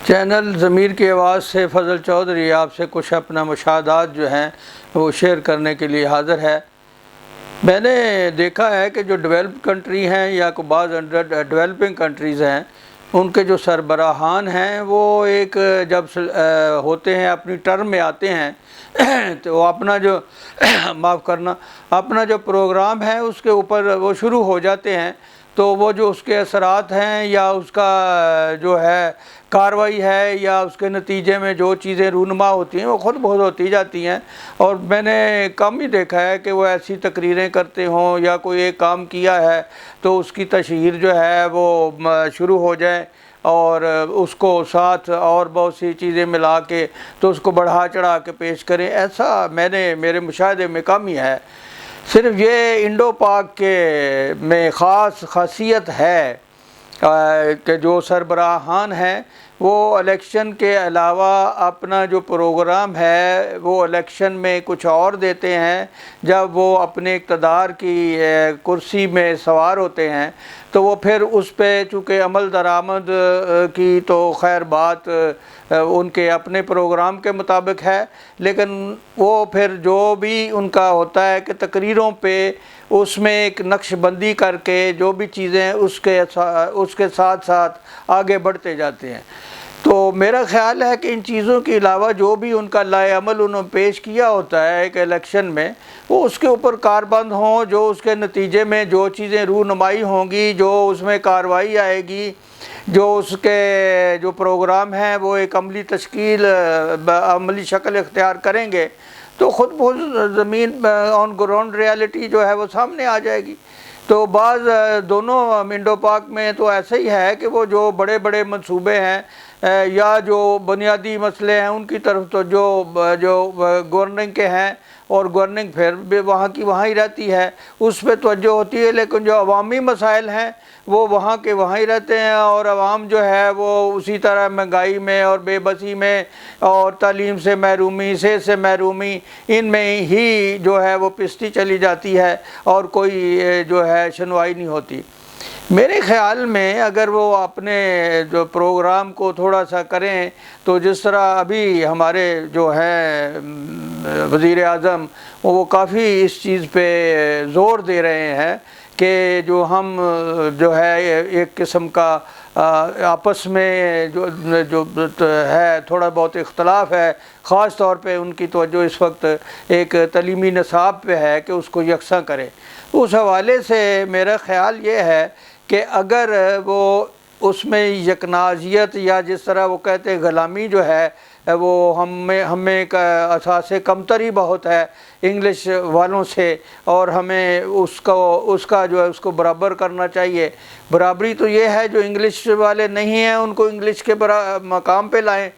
Channel ضمیر کی آواز سے فضل چودھری آپ سے کچھ اپنا مشاہدات جو ہیں وہ شیئر کرنے کے لیے حاضر ہے۔ میں نے دیکھا ہے کہ جو ڈیولپ کنٹری ہیں یا بعض ڈیولپنگ کنٹریز ہیں، ان کے جو سربراہان ہیں وہ ایک جب ہوتے ہیں اپنی ٹرم میں آتے ہیں تو وہ اپنا جو اپنا جو پروگرام ہے اس کے اوپر وہ شروع ہو جاتے ہیں، تو وہ جو اس کے اثرات ہیں یا اس کا جو ہے کارروائی ہے یا اس کے نتیجے میں جو چیزیں رونما ہوتی ہیں وہ خود بہت ہوتی جاتی ہیں۔ اور میں نے کم ہی دیکھا ہے کہ وہ ایسی تقریریں کرتے ہوں یا کوئی ایک کام کیا ہے تو اس کی تشہیر جو ہے وہ شروع ہو جائے اور اس کو ساتھ اور بہت سی چیزیں ملا کے تو اس کو بڑھا چڑھا کے پیش کریں۔ ایسا میرے مشاہدے میں کم ہی ہے۔ صرف یہ انڈو پاک کے میں خاصیت ہے کہ جو سربراہان ہیں وہ الیکشن کے علاوہ اپنا جو پروگرام ہے وہ الیکشن میں کچھ اور دیتے ہیں۔ جب وہ اپنے اقتدار کی کرسی میں سوار ہوتے ہیں تو وہ پھر اس پہ چونکہ عمل درآمد کی تو خیر بات ان کے اپنے پروگرام کے مطابق ہے، لیکن وہ پھر جو بھی ان کا ہوتا ہے کہ تقریروں پہ اس میں ایک نقش بندی کر کے جو بھی چیزیں اس کے ساتھ ساتھ آگے بڑھتے جاتے ہیں۔ تو میرا خیال ہے کہ ان چیزوں کے علاوہ جو بھی ان کا لائے عمل انہوں نے پیش کیا ہوتا ہے ایک الیکشن میں، وہ اس کے اوپر کاربند ہوں، جو اس کے نتیجے میں جو چیزیں رونمائی ہوں گی، جو اس میں کارروائی آئے گی، جو اس کے جو پروگرام ہیں وہ ایک عملی شکل اختیار کریں گے تو خود بخود زمین آن گراؤنڈ ریالٹی جو ہے وہ سامنے آ جائے گی۔ تو بعض دونوں انڈو پاک میں تو ایسا ہی ہے کہ وہ جو بڑے بڑے منصوبے ہیں یا جو بنیادی مسئلے ہیں ان کی طرف تو جو گورننگ کے ہیں اور گورننگ پھر بھی وہاں کی وہاں ہی رہتی ہے، اس پہ توجہ ہوتی ہے، لیکن جو عوامی مسائل ہیں وہ وہاں کے وہاں ہی رہتے ہیں اور عوام جو ہے وہ اسی طرح مہنگائی میں اور بے بسی میں اور تعلیم سے محرومی، صحت سے محرومی، ان میں ہی جو ہے وہ پستی چلی جاتی ہے اور کوئی جو ہے سنوائی نہیں ہوتی۔ میرے خیال میں اگر وہ اپنے جو پروگرام کو تھوڑا سا کریں تو جس طرح ابھی ہمارے جو ہے وزیر اعظم وہ کافی اس چیز پہ زور دے رہے ہیں کہ جو ہم جو ہے ایک قسم کا آپس میں جو ہے تھوڑا بہت اختلاف ہے، خاص طور پہ ان کی توجہ اس وقت ایک تعلیمی نصاب پہ ہے کہ اس کو یکساں کرے۔ اس حوالے سے میرا خیال یہ ہے کہ اگر وہ اس میں یکنازیت یا جس طرح وہ کہتے ہیں غلامی جو ہے وہ ہمیں اساس کمتری بہت ہے انگلش والوں سے، اور ہمیں اس کا جو ہے اس کو برابر کرنا چاہیے۔ برابری تو یہ ہے جو انگلش والے نہیں ہیں ان کو انگلش کے مقام پہ لائیں،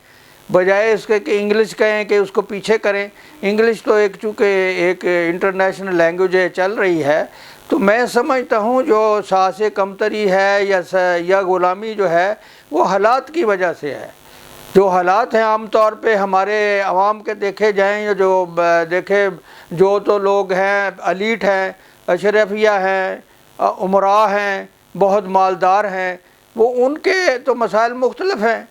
بجائے اس کے کہ انگلش کہیں کہ اس کو پیچھے کریں۔ انگلش تو چونکہ ایک انٹرنیشنل لینگویج چل رہی ہے، تو میں سمجھتا ہوں جو ساس کمتری ہے یا غلامی جو ہے وہ حالات کی وجہ سے ہے۔ جو حالات ہیں عام طور پہ ہمارے عوام کے دیکھے جائیں یا جو تو لوگ ہیں ایلیٹ ہیں، اشرفیہ ہیں، امراء ہیں، بہت مالدار ہیں، وہ ان کے تو مسائل مختلف ہیں۔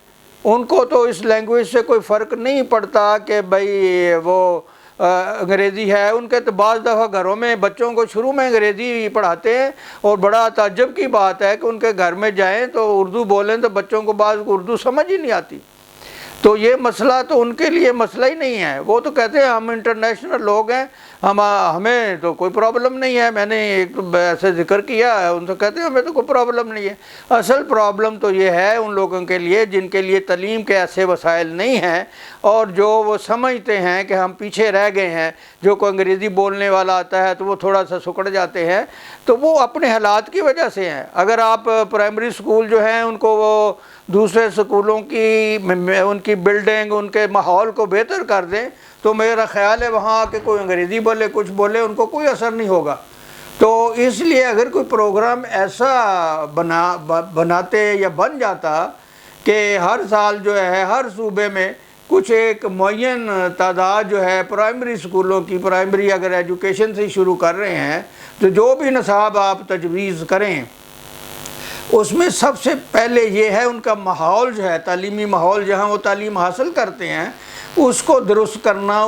ان کو تو اس لینگویج سے کوئی فرق نہیں پڑتا کہ بھئی وہ انگریزی ہے، ان کے تو بعض دفعہ گھروں میں بچوں کو شروع میں انگریزی پڑھاتے ہیں اور بڑا تعجب کی بات ہے کہ ان کے گھر میں جائیں تو اردو بولیں تو بچوں کو بعض اردو سمجھ ہی نہیں آتی۔ تو یہ مسئلہ تو ان کے لیے مسئلہ ہی نہیں ہے، وہ تو کہتے ہیں ہم انٹرنیشنل لوگ ہیں، ہمیں تو کوئی پرابلم نہیں ہے۔ میں نے ایک ایسے ذکر کیا ہے، ان سے کہتے ہیں ہمیں تو کوئی پرابلم نہیں ہے۔ اصل پرابلم تو یہ ہے ان لوگوں کے لیے جن کے لیے تعلیم کے ایسے وسائل نہیں ہیں اور جو وہ سمجھتے ہیں کہ ہم پیچھے رہ گئے ہیں۔ جو کوئی انگریزی بولنے والا آتا ہے تو وہ تھوڑا سا سکڑ جاتے ہیں، تو وہ اپنے حالات کی وجہ سے ہیں۔ اگر آپ پرائمری سکول جو ہیں ان کو وہ دوسرے سکولوں کی ان کی بلڈنگ، ان کے ماحول کو بہتر کر دیں تو میرا خیال ہے وہاں آ کے کوئی انگریزی بولے کچھ بولے ان کو کوئی اثر نہیں ہوگا۔ تو اس لیے اگر کوئی پروگرام ایسا بناتے یا بن جاتا کہ ہر سال جو ہے ہر صوبے میں کچھ ایک معین تعداد جو ہے پرائمری سکولوں کی، پرائمری اگر ایجوکیشن سے شروع کر رہے ہیں تو جو بھی نصاب آپ تجویز کریں اس میں سب سے پہلے یہ ہے ان کا ماحول جو ہے، تعلیمی ماحول جہاں وہ تعلیم حاصل کرتے ہیں اس کو درست کرنا،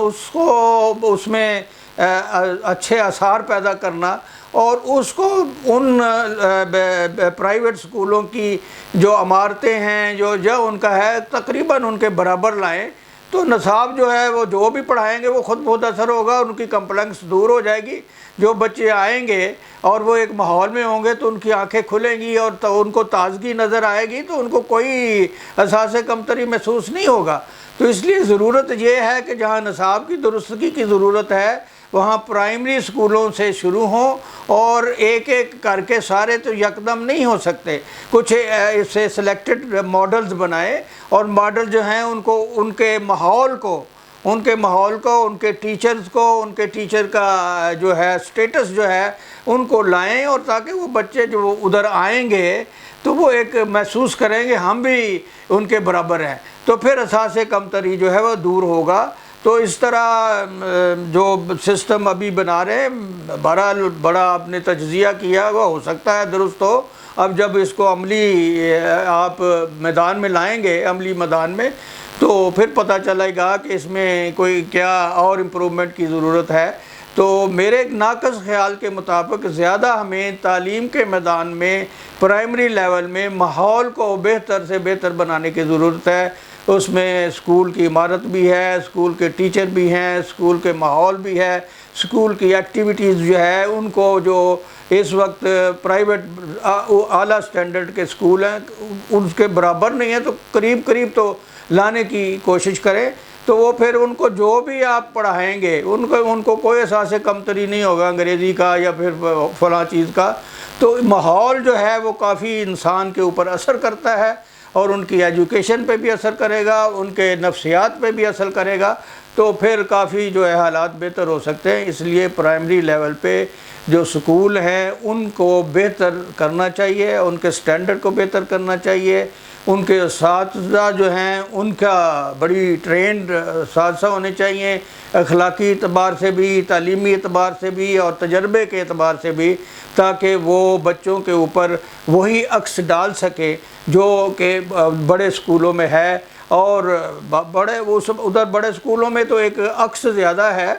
اس میں اچھے آثار پیدا کرنا، اور اس کو ان پرائیویٹ سکولوں کی جو عمارتیں ہیں جو ان کا ہے تقریباً ان کے برابر لائیں، تو نصاب جو ہے وہ جو بھی پڑھائیں گے وہ خود بہت اثر ہوگا، ان کی کمپلیکس دور ہو جائے گی۔ جو بچے آئیں گے اور وہ ایک ماحول میں ہوں گے تو ان کی آنکھیں کھلیں گی اور ان کو تازگی نظر آئے گی، تو ان کو کوئی احساس کمتری محسوس نہیں ہوگا۔ تو اس لیے ضرورت یہ ہے کہ جہاں نصاب کی درستگی کی ضرورت ہے وہاں پرائمری سکولوں سے شروع ہوں، اور ایک ایک کر کے سارے تو یکدم نہیں ہو سکتے، کچھ اس سے سلیکٹڈ ماڈلز بنائے، اور ماڈل جو ہیں ان کو ان کے ماحول کو ان کے ٹیچرز کو، ان کے ٹیچر کا جو ہے سٹیٹس جو ہے ان کو لائیں، اور تاکہ وہ بچے جو ادھر آئیں گے تو وہ ایک محسوس کریں گے ہم بھی ان کے برابر ہیں، تو پھر احساس کمتری جو ہے وہ دور ہوگا۔ تو اس طرح جو سسٹم ابھی بنا رہے ہیں، بہرحال بڑا آپ نے تجزیہ کیا، وہ ہو سکتا ہے درست ہو، اب جب اس کو عملی آپ میدان میں لائیں گے، عملی میدان میں، تو پھر پتہ چلے گا کہ اس میں کوئی کیا اور امپرومنٹ کی ضرورت ہے۔ تو میرے ناقص خیال کے مطابق زیادہ ہمیں تعلیم کے میدان میں پرائمری لیول میں ماحول کو بہتر سے بہتر بنانے کی ضرورت ہے۔ اس میں اسکول کی عمارت بھی ہے، اسکول کے ٹیچر بھی ہیں، اسکول کے ماحول بھی ہے، اسکول کی ایکٹیویٹیز جو ہے ان کو، جو اس وقت پرائیویٹ اعلیٰ سٹینڈرڈ کے اسکول ہیں ان کے برابر نہیں ہیں، تو قریب قریب تو لانے کی کوشش کریں، تو وہ پھر ان کو جو بھی آپ پڑھائیں گے ان کو کوئی احساس کمتری نہیں ہوگا انگریزی کا یا پھر فلاں چیز کا۔ تو ماحول جو ہے وہ کافی انسان کے اوپر اثر کرتا ہے، اور ان کی ایجوکیشن پہ بھی اثر کرے گا، ان کے نفسیات پہ بھی اثر کرے گا، تو پھر کافی جو ہے حالات بہتر ہو سکتے ہیں۔ اس لیے پرائمری لیول پہ جو سکول ہیں ان کو بہتر کرنا چاہیے، ان کے سٹینڈرڈ کو بہتر کرنا چاہیے، ان کے اساتذہ جو ہیں ان کا بڑی ٹرینڈ اساتذہ ہونے چاہیے، اخلاقی اعتبار سے بھی، تعلیمی اعتبار سے بھی، اور تجربے کے اعتبار سے بھی، تاکہ وہ بچوں کے اوپر وہی عکس ڈال سکے جو کہ بڑے اسکولوں میں ہے۔ اور ادھر بڑے اسکولوں میں تو ایک عکس زیادہ ہے،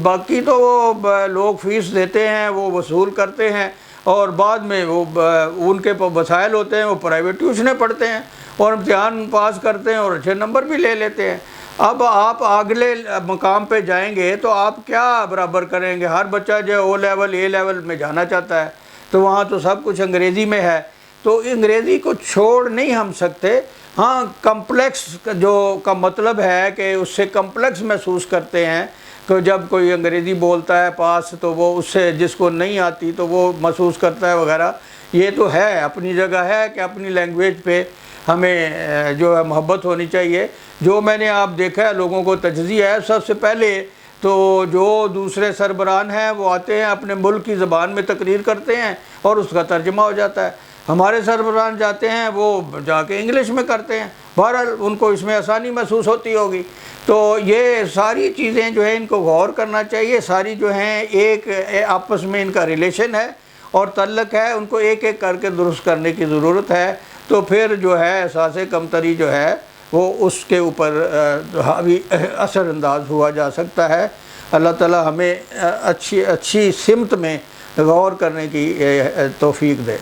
باقی تو وہ لوگ فیس دیتے ہیں، وہ وصول کرتے ہیں، اور بعد میں وہ ان کے وسائل ہوتے ہیں، وہ پرائیویٹ ٹیوشنیں پڑھتے ہیں اور امتحان پاس کرتے ہیں اور اچھے نمبر بھی لے لیتے ہیں۔ اب آپ اگلے مقام پہ جائیں گے تو آپ کیا برابر کریں گے؟ ہر بچہ جو او لیول اے لیول میں جانا چاہتا ہے، تو وہاں تو سب کچھ انگریزی میں ہے، تو انگریزی کو چھوڑ نہیں ہم سکتے۔ ہاں، کمپلیکس جو کا مطلب ہے کہ اس سے کمپلیکس محسوس کرتے ہیں کہ جب کوئی انگریزی بولتا ہے پاس تو وہ اس سے جس کو نہیں آتی تو وہ محسوس کرتا ہے وغیرہ، یہ تو ہے، اپنی جگہ ہے کہ اپنی لینگویج پہ ہمیں جو ہے محبت ہونی چاہیے۔ جو میں نے آپ دیکھا ہے لوگوں کو تجزیہ ہے، سب سے پہلے تو جو دوسرے سربراہ ہیں وہ آتے ہیں اپنے ملک کی زبان میں تقریر کرتے ہیں اور اس کا ترجمہ ہو جاتا ہے، ہمارے سربراہ جاتے ہیں وہ جا کے انگلش میں کرتے ہیں، بہرحال ان کو اس میں آسانی محسوس ہوتی ہوگی۔ تو یہ ساری چیزیں جو ہیں ان کو غور کرنا چاہیے، ساری جو ہیں ایک آپس میں ان کا ریلیشن ہے اور تعلق ہے، ان کو ایک ایک کر کے درست کرنے کی ضرورت ہے، تو پھر جو ہے احساس کمتری جو ہے وہ اس کے اوپر حاوی اثر انداز ہوا جا سکتا ہے۔ اللہ تعالی ہمیں اچھی سمت میں غور کرنے کی توفیق دے۔